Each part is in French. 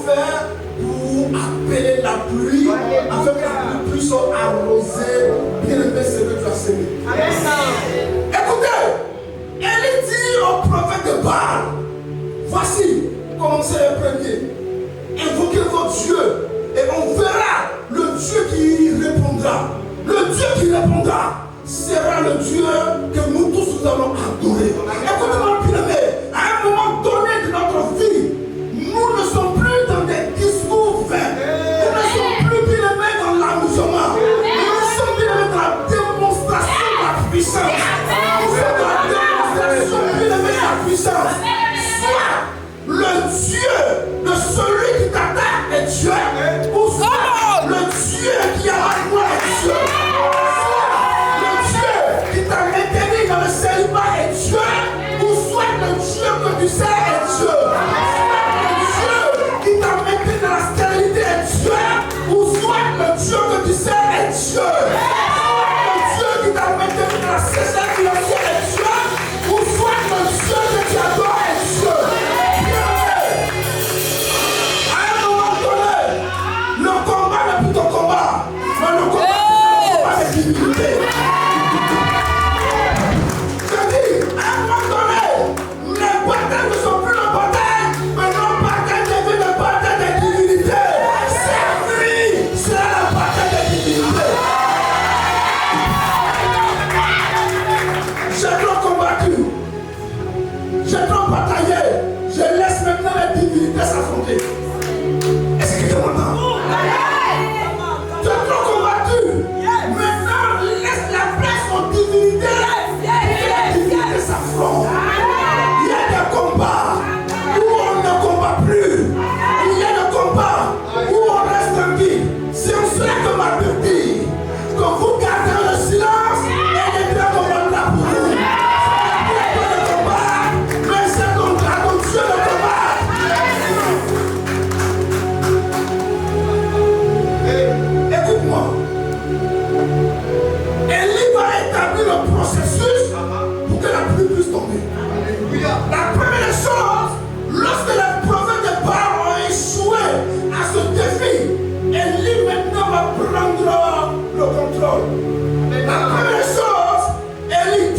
faire pour appeler la pluie, afin que la pluie puisse arroser bien aimé ce que tu as semé. Écoutez, elle dit au prophète de Baal, voici, commencez le premier, invoquez votre Dieu et on verra le Dieu qui répondra. Le Dieu qui répondra sera le Dieu que nous tous nous allons adorer. Écoutez-moi, bien-aimé, à un moment donné de notre vie, nous ne sommes plus dans des discours vains. Nous ne sommes plus, bien-aimés, dans l'amusement. Nous sommes, bien-aimés, dans la démonstration de la puissance. Nous sommes dans la démonstration, bien-aimés, de la puissance. Soit le Dieu de celui qui t'attaque est Dieu, ou soit le Dieu qui a la gloire est Dieu. Dans le célibat est Dieu, ou soit le Dieu que tu sais est Dieu. Soit le Dieu qui t'a maintenu dans la stérilité est Dieu, ou soit le Dieu que tu sais est Dieu. Soit le Dieu qui t'a maintenu dans la sécheresse financière est Dieu, ou soit le Dieu que tu adores est Dieu. À un moment donné, le combat n'est plus ton combat, mais le combat est un combat de divinité. S'affronter. Est-ce que quelqu'un m'entend? Tu as trop combattu. Maintenant, laisse la place aux divinités. Les divinités s'affrontent. Il y a des combats où on ne combat plus. Il y a des combats où on reste tranquille. C'est en cela que ma Bible dit que vous gardez le silence et les grands combats là pour vous. Mais c'est ton Dieu le combat. Élie va établir le processus pour que la pluie puisse tomber. La première chose, lorsque les prophètes de Baal ont échoué à ce défi, Élie maintenant va prendre le contrôle. La première chose, Élie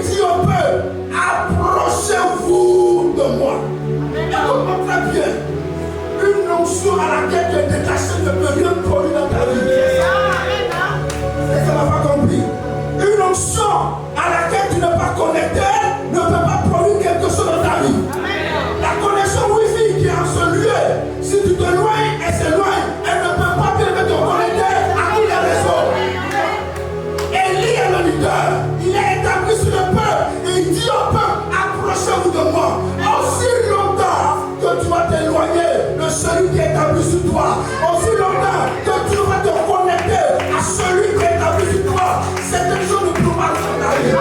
dit au peuple, approchez-vous de moi. Écoute-moi très bien. Une onction à laquelle tu es détaché ne peut rien produire dans ta vie. Et ça n'a pas compris. Une onction à laquelle tu n'es pas connecté ne peut pas produire quelque chose dans ta vie. La connexion Wi-Fi qui est en ce lieu, si tu t'éloignes, elle s'éloigne, elle ne peut pas te connecter à tous les réseaux. Élie est le leader. Il est établi sur le peuple et il dit au peuple, approchez-vous de moi. Aussi longtemps que tu vas t'éloigner de celui qui est établi sur toi, aussi longtemps que tu vas te connecter à celui qui est établi sur toi, certaines choses ne pourront pas s'arrêter.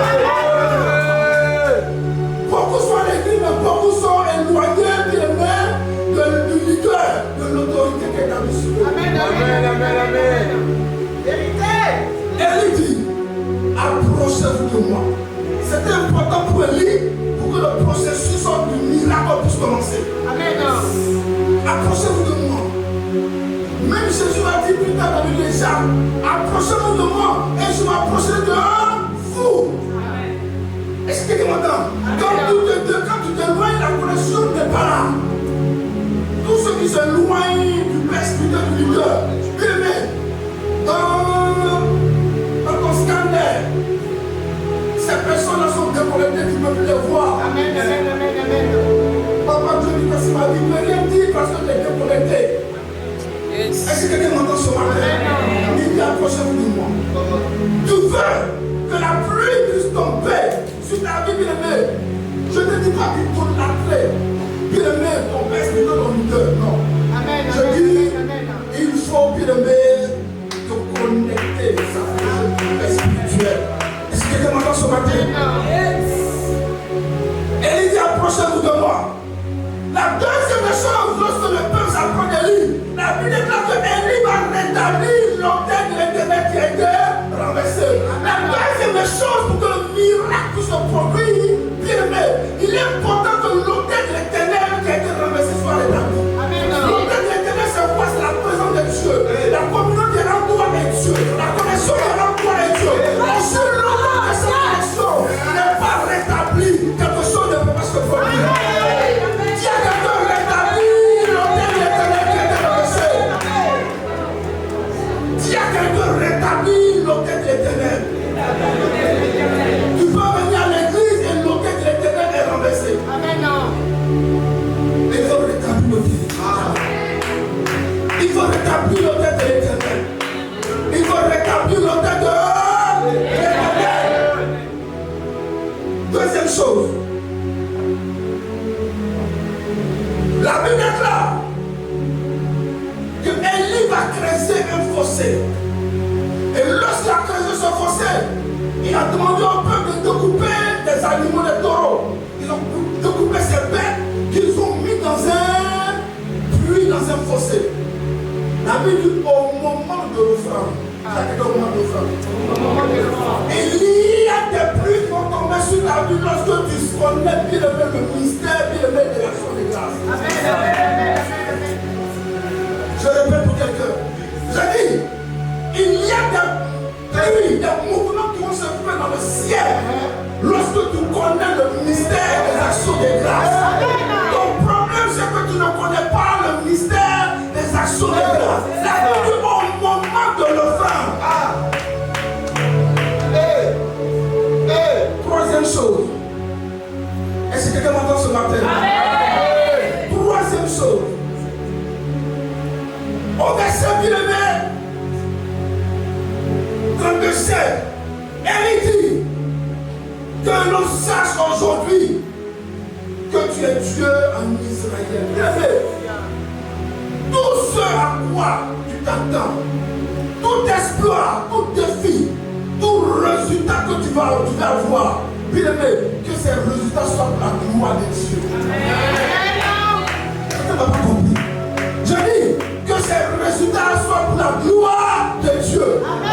Beaucoup sont à l'église, mais beaucoup sont éloignés du leader, de l'autorité qui est établie sur eux. Amen. Élie dit, approchez-vous de moi. C'était important pour Élie pour que le processus du miracle puisse commencer. Amen. Approchez-vous de moi. Même Jésus a dit plus tard dans l'Église, approchez-vous de moi et je m'approcherai de vous. Est-ce que quelqu'un m'entend? Quand tu t'éloignes, la connexion n'est pas là. Tous ceux qui s'éloignent du Père spirituel du leader, dans ton scanner, ces personnes-là sont déconnectées, tu ne peux plus les voir. Amen. Papa Dieu dit que c'est ma vie, ne rien dire parce que tu es déconnecté. Est-ce que quelqu'un m'entend ce matin? Il dit approchez-vous de moi. Tu veux que la pluie puisse tomber sur ta vie, bien-aimé. Je ne te dis pas qu'il tourne la clé. Bien-aimé, ton père c'est ton leader. Non. Je dis, il faut, bien-aimé, te connecter à sa vie spirituelle. Est-ce que quelqu'un m'entend ce matin? Élie dit approchez-vous de moi. La deuxième chose, lorsque le peuple s'approche d'Élie, la Bible déclare que Élie va rétablir l'autel de l'Éternel qui a été renversé. La deuxième chose pour que le miracle puisse se produire, bien aimé, il est important que l'autel de l'Éternel qui a été renversé soit rétabli. Bible déclare que Élie va creuser un fossé. Et lorsqu'il a creusé ce fossé, il a demandé au peuple de découper des animaux, des taureaux. Ils ont découpé ces bêtes qu'ils ont mis dans un puits, dans un fossé. La Bible dit au moment de l'offrande. Il y a des pluies qui vont tomber sur ta vie lorsque tu connais bien le mystère, bien le de l'action de grâce. Je répète pour quelqu'un. Je dis, il y a des pluies, des mouvements qui vont se faire dans le ciel lorsque tu connais le mystère des actions de grâce. Ton problème, c'est que tu ne connais pas le mystère des actions de grâce. La Bible au moment de l'offrande. Troisième chose. Est-ce que quelqu'un m'entend ce matin? Troisième chose. Au verset bien-aimé 32, elle dit que l'on sache aujourd'hui que tu es Dieu en Israël. Bien-aimé, tout ce à quoi tu t'attends, tout exploit, tout défi, tout résultat que tu vas avoir, bien-aimé, que ces résultats soient pour la gloire de Dieu. Tu n'as pas compris. Je dis que ces résultats soient pour la gloire de Dieu.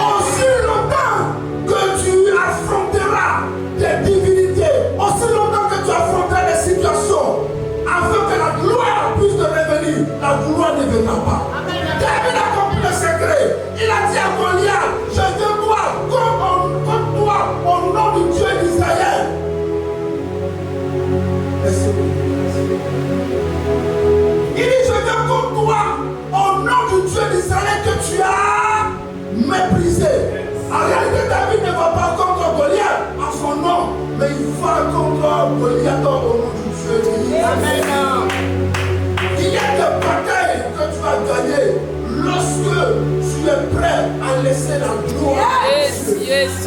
Aussi longtemps que tu affronteras des divinités, aussi longtemps que tu affronteras des situations, afin que la gloire puisse te revenir, la gloire ne viendra pas. David a compris le secret. Il a dit à Goliath, je viens toi contre toi au nom du Dieu d'Israël. Il dit, je viens contre toi au nom du Dieu d'Israël que tu as méprisé. En réalité, David ne va pas contre Goliath en son nom, mais il va contre Goliath au nom du Dieu d'Israël. Il y a des batailles que tu vas gagner lorsque tu es prêt à laisser la gloire. Yes.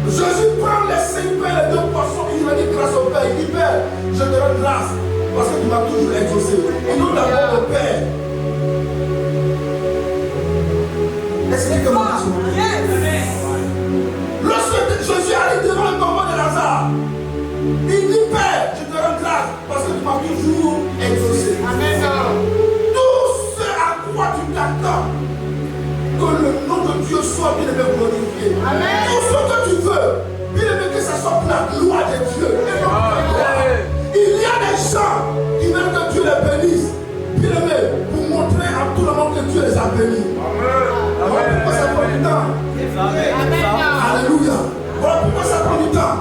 Jésus prend les 5 pains et les 2 poissons, il dit grâce au Père. Il dit Père, je te rends grâce parce que tu m'as toujours exaucé. Et nous d'abord au Père. Est-ce que quelqu'un m'a dit? Lorsque Jésus arrive devant le tombeau de Lazare, il dit Père, je te rends grâce parce que tu m'as toujours exaucé. Tout ce à quoi tu t'attends, que le nom de Dieu soit bien aimé glorifié. Tout ce que tu veux, bien aimé que ce soit pour la gloire de Dieu. Et non pour la gloire. Il y a des gens qui veulent que Dieu les bénisse, bien aimé, pour montrer à tout le monde que Dieu les a bénis. Voilà pourquoi ça prend du temps. Alléluia. Voilà pourquoi ça prend du temps.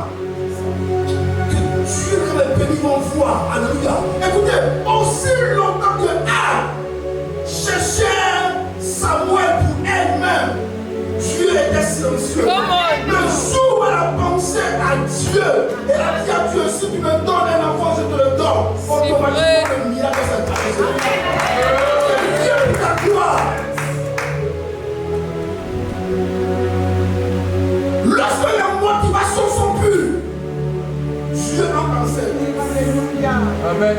Dieu les bénis vont voir. Alléluia. Écoutez, aussi longtemps que cherchait Samuel pour elle-même, Dieu était silencieux. Le jour où elle a pensé à Dieu, elle a dit à Dieu, si tu me donnes un enfant, je te le donne. Automatiquement, le miracle s'est passé. Dieu pour ta gloire. Lorsque les motivations sont pures, Dieu en enseigne.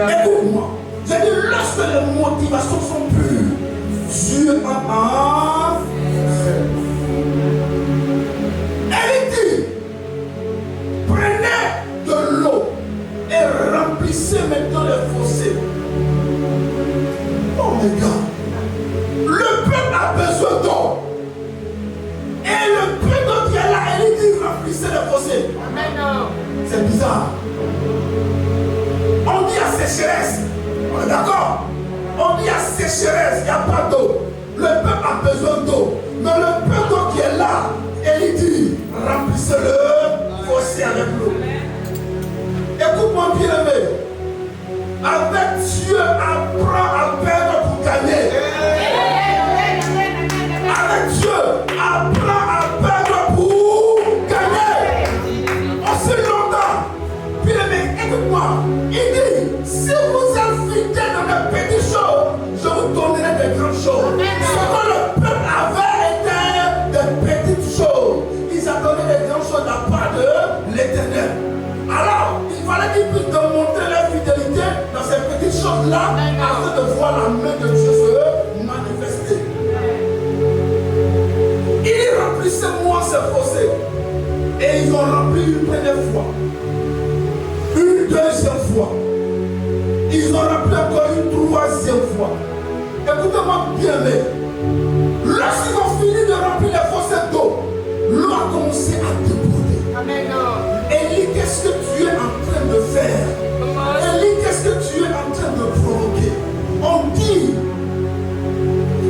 Écoute-moi. J'ai dit, lorsque les motivations sont pures, Dieu en enseigne. Elle dit, prenez de l'eau et remplissez maintenant les fossés. Oh mes gars, le peuple a besoin d'eau. Et le peu d'eau qui est là, elle dit remplissez les fossés. C'est bizarre. On dit à sécheresse. On est d'accord? On dit à sécheresse, il n'y a pas d'eau. Le peuple a besoin d'eau. Mais le peu d'eau qui est là, elle dit remplissez le fossé avec l'eau. Écoute-moi bien aimé. Avec Dieu, apprends à perdre pour gagner. Avec Dieu, apprends à perdre pour gagner. Aussi longtemps. Bien aimé, écoute-moi. Il dit, si vous êtes fidèles dans les petites choses, je vous donnerai des grandes choses. Ce que le peuple avait était des petites choses. Ils attendaient des grandes choses de la part de l'Éternel. Alors, il fois. Une deuxième fois. Ils ont rempli encore une troisième fois. Écoutez-moi bien, mais lorsqu'ils ont fini de remplir les fossés d'eau, l'eau a commencé à déborder. Amen. Élie, qu'est-ce que tu es en train de faire? Élie, qu'est-ce que tu es en train de provoquer? On dit,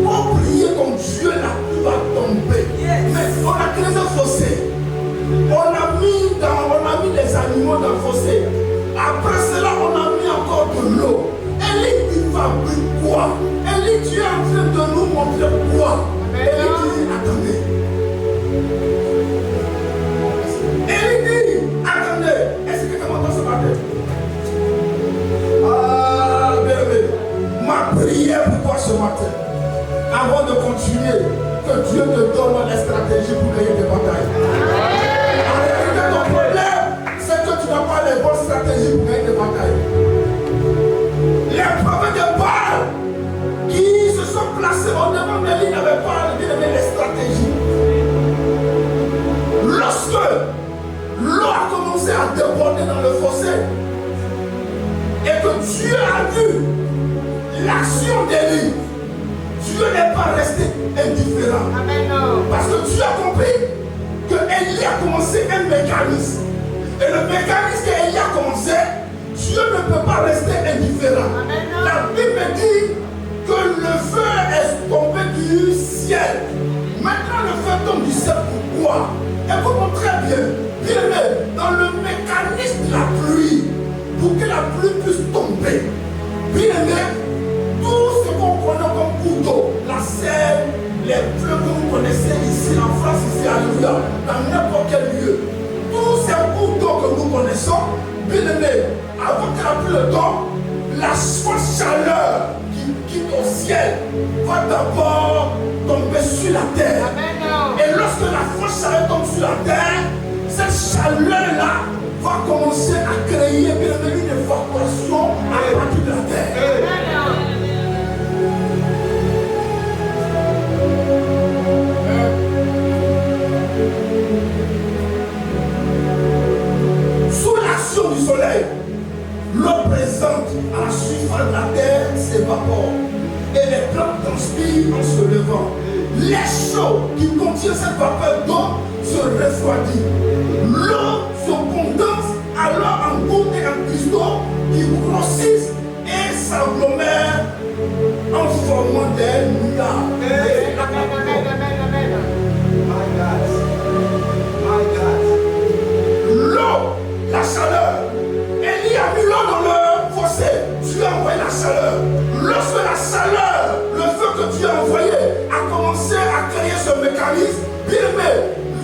on prier comme Dieu, la pluie va tomber. Mais on a créé un fossé. On a mis les animaux dans le fossé. Après cela, on a mis encore de l'eau. Élie, tu fabriques quoi? Élie, tu es en train de nous montrer quoi? Élie dit, attendez. Élie dit, attendez. Est-ce que quelqu'un m'entend ce matin? Ah, bébé. Ma prière pour toi ce matin, avant de continuer, que Dieu te donne la stratégie pour gagner des batailles. En réalité, ton problème, c'est que tu n'as pas les bonnes stratégies pour gagner des batailles. Les prophètes de Baal qui se sont placés au devant d'Élie n'avaient pas les stratégies. Lorsque l'eau a commencé à déborder dans le fossé et que Dieu a vu l'action d'Élie, Dieu n'est pas resté indifférent. Amen. Parce que Dieu a compris que Élie a commencé un mécanisme. Et le mécanisme qu'Élie a commencé, Dieu ne peut pas rester indifférent. Amen. La Bible dit que le feu est tombé du ciel. Maintenant le feu tombe du ciel, pourquoi? Écoute-moi très bien. Bien, dans le mécanisme de la pluie, pour que la pluie puisse tomber, bien, tout ce qu'on connaît comme couteau, la sève, les fleurs que vous connaissez ici en France, ici, alléluia, dans n'importe quel lieu, tous ces couteaux que nous connaissons, bien aimé, avant que la pluie tombe, la forte chaleur qui quitte au ciel va d'abord tomber sur la terre. Amen. Et lorsque la forte chaleur tombe sur la terre, cette chaleur-là va commencer à créer bien aimé, une évaporation à partir de la terre. Sous l'action du soleil, l'eau présente à la surface de la terre s'évapore et les plantes transpirent en se levant. L'air chaud qui contient cette vapeur d'eau se refroidit. L'eau se condense alors en gouttes et en cristaux qui grossissent et s'agglomèrent en formant des nuages. L'eau, la chaleur. Élie a mis l'eau dans le fossé. Dieu a envoyé la chaleur. Lorsque la chaleur, le feu que Dieu a envoyé, a commencé à créer ce mécanisme, bien aimé,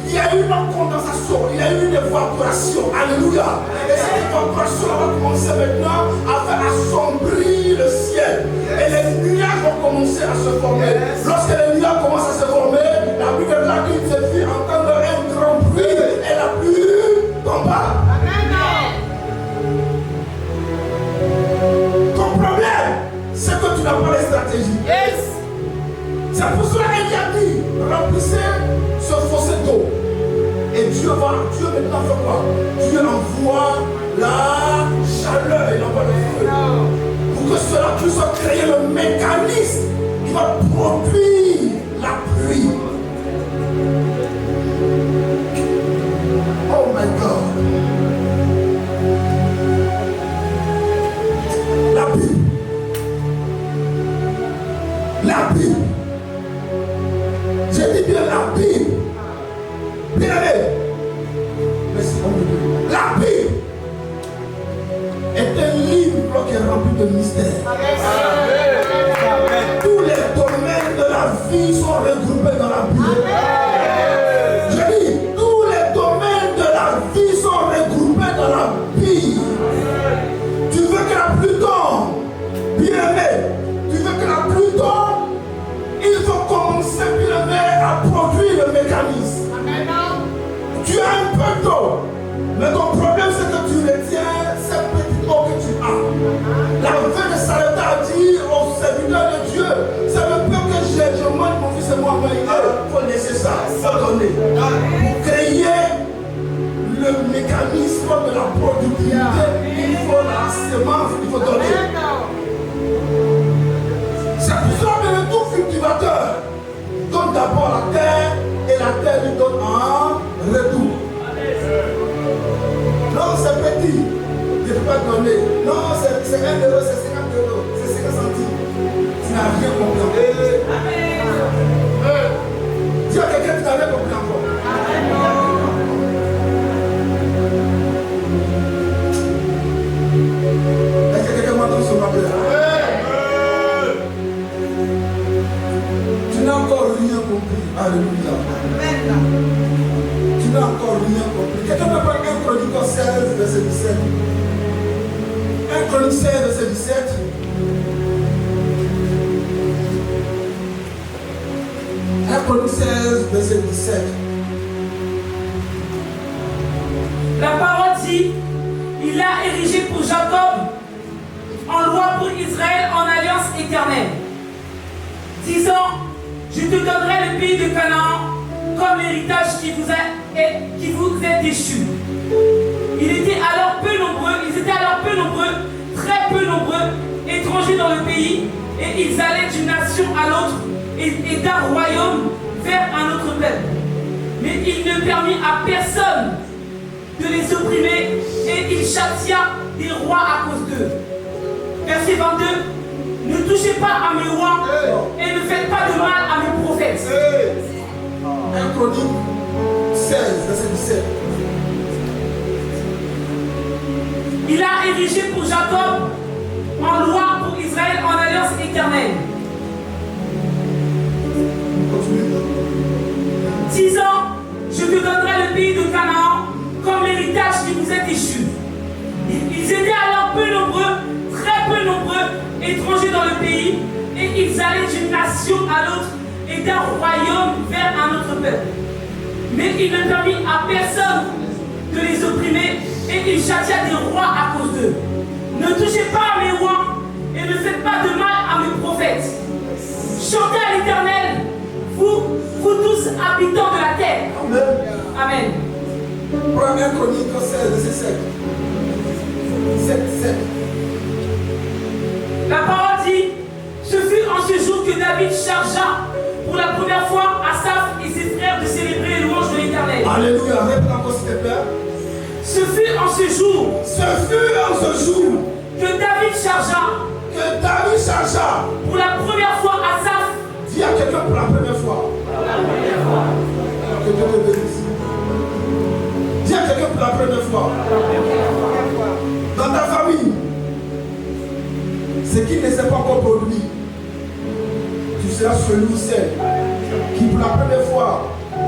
il y a eu une condensation, il y a eu une évaporation. Alléluia. Et cette évaporation va commencer maintenant à faire assombrir le ciel. Et les nuages vont commencer à se former. Lorsque les nuages commencent à se former, la Bible là dit que ses filles entendent un grand bruit et la pluie tomba. Ton problème, c'est que tu n'as pas les stratégies. Yes. C'est pour cela qu'il a dit, remplissez ce fossé d'eau. Et Dieu maintenant fait quoi? Dieu envoie la chaleur, il envoie le feu. Pour que cela puisse créer le mécanisme qui va produire la pluie. Oh my God. La Bible. La Bible. J'ai dit bien la Bible. Bien aimé. Merci beaucoup. La Bible est un livre qui est rempli de mystères. Tous les domaines de la vie sont regroupés dans la Bible. Je dis, tous les domaines de la vie sont regroupés dans la Bible. Tu veux que la pluie tombe, bien aimé. Tu veux que la pluie tombe, il faut commencer, bien aimé, à produire le mécanisme. Tu as un peu d'eau, mais ton problème c'est que tu retiens cette petite eau que tu as. La veille de Saleta a dit aux serviteurs de Dieu, c'est le peu que j'ai, je mange mon fils et moi, mais il faut laisser ça, faut donner. Pour créer le mécanisme transport de la productivité, il faut la semence, il faut donner. C'est pour ça que le tout cultivateur donne d'abord la terre et la terre lui donne en retour. Non, c'est petit, je ne peux pas donner. Non, c'est 1 euro, c'est 50 euros, c'est 50 centimes. Tu n'as rien compris. Dis à quelqu'un que tu n'avais compris encore. Est-ce que quelqu'un m'a donné son matin? Tu n'as encore rien compris. Alléluia. Tu n'as encore rien compris. Quelqu'un peut prendre 1 Chronique 16, verset 17. 1 Chronique 16, verset 17. 1 Chronique 16, verset 17. La parole dit, il a érigé pour Jacob en loi pour Israël en alliance éternelle, disant, je te donnerai le pays de Canaan comme héritage qui vous est déchu. Ils étaient alors peu nombreux, très peu nombreux, étrangers dans le pays, et ils allaient d'une nation à l'autre et d'un royaume vers un autre peuple. Mais il ne permit à personne de les opprimer et il châtia des rois à cause d'eux. Verset 22. Ne touchez pas à mes rois et ne faites pas de mal à mes prophètes. 1 Chronique 16, verset 17. Il a érigé pour Jacob en loi pour Israël en alliance éternelle. Disant, je te donnerai le pays de Canaan comme héritage qui vous est déchu. Ils étaient alors peu nombreux, très peu nombreux, étrangers dans le pays, et ils allaient d'une nation à l'autre et d'un royaume vers un autre peuple. Mais il ne permit à personne de les opprimer, et il châtia des rois à cause d'eux. Ne touchez pas à mes rois, et ne faites pas de mal à mes prophètes. Chantez à l'Éternel, vous tous habitants de la terre. Amen. Amen. Prends 1 Chronique 16, verset 7. 7. La parole dit, ce fut en ce jour que David chargea pour la première fois Asaph et ses frères de célébrer les louanges de l'Éternel. Alléluia. Répète encore s'il te plaît. Ce fut en ce jour que David chargea pour la première fois Asaph. Dis à quelqu'un pour la première fois. Que Dieu te bénisse. Dis à quelqu'un pour la première fois. Dans ta famille, ce qui ne s'est pas encore produit, tu seras celui ou celle qui pour la première fois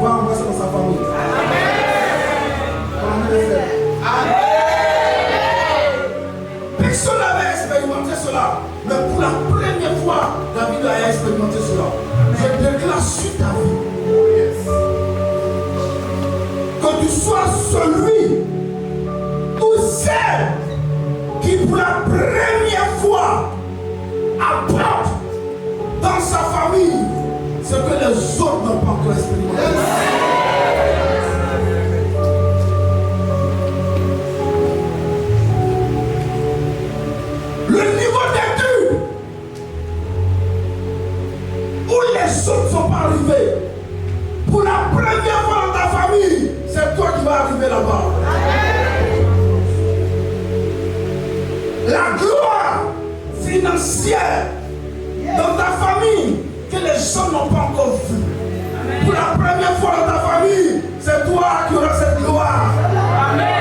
va embrasser dans sa famille. Amen. Personne n'avait expérimenté cela, mais pour la première fois, David a expérimenté cela. Je déclare sur ta vie que tu sois celui ou celle qui pour la première fois apporte dans sa famille ce que les autres n'ont pas encore expérimenté. Le niveau d'études où les autres ne sont pas arrivés, pour la première fois dans ta famille, c'est toi qui vas arriver là-bas. La gloire financière dans ta famille que les gens n'ont pas encore vue. Pour la première fois dans ta famille, c'est toi qui auras cette gloire. Amen.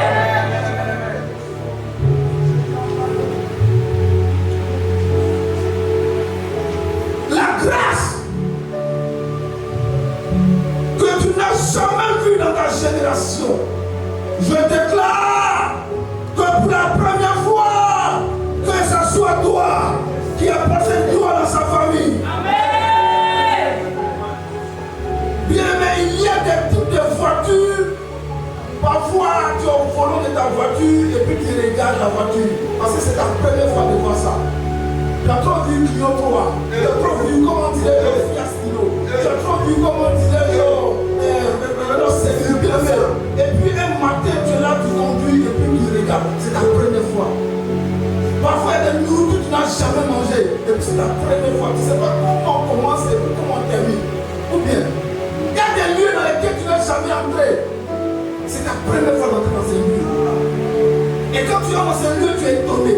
La grâce que tu n'as jamais vue dans ta génération, je déclare que pour la première fois, que ce soit toi qui apporte cette gloire dans sa famille. Amen. Bien aimé, il y a des types de voitures. Parfois, tu es au volant de ta voiture et puis tu regardes la voiture. Parce que c'est ta première fois de voir ça. Tu as trop vu Clio 3. Tu as trop vu comment dire le Fiat Stilo. Tu as trop vu comment dire le Renault 7. Et puis un matin, tu es là là, tu conduis et puis tu regardes. C'est ta première fois. Parfois, il y a des nourritures que tu n'as jamais mangé. Et puis c'est ta première fois. Tu ne sais pas comment on commence et puis comment on termine. Ou bien, il y a des lieux dans lesquels tu n'as jamais entré. C'est ta première fois d'entrer dans ces lieux. Et quand tu entres dans ces lieux, tu es étonné.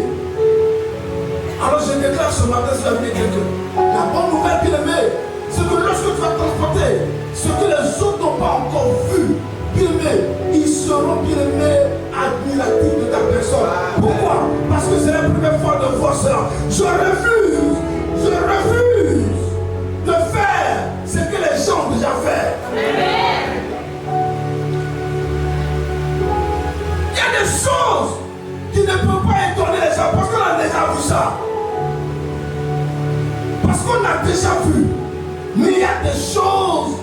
Alors je déclare ce matin sur la vie de quelqu'un. La bonne nouvelle, bien aimé, c'est que lorsque tu vas transporter ce que les autres n'ont pas encore vu, bien aimé, ils seront bien aimés, admiratifs de ta personne. Pourquoi? Parce que c'est la première fois de voir cela. Je refuse de faire ce que les gens ont déjà fait. Il y a des choses qui ne peuvent pas étonner les gens parce qu'on a déjà vu ça. Parce qu'on a déjà vu. Mais il y a des choses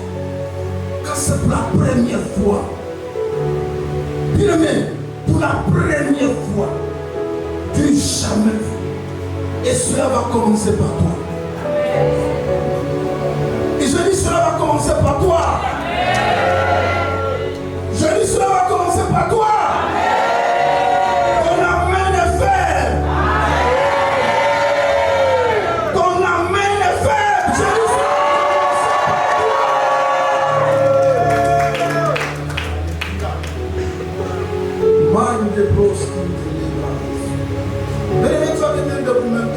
quand c'est pour la première fois. Bien aimé, pour la première fois, tu n'as jamais vu. Et cela va commencer par toi. Et je dis cela va commencer par toi. Je dis cela va commencer par toi. Ton amène est faible. Ton amène est faible. Je dis cela va commencer par toi. Mais tu vas te tenir debout même.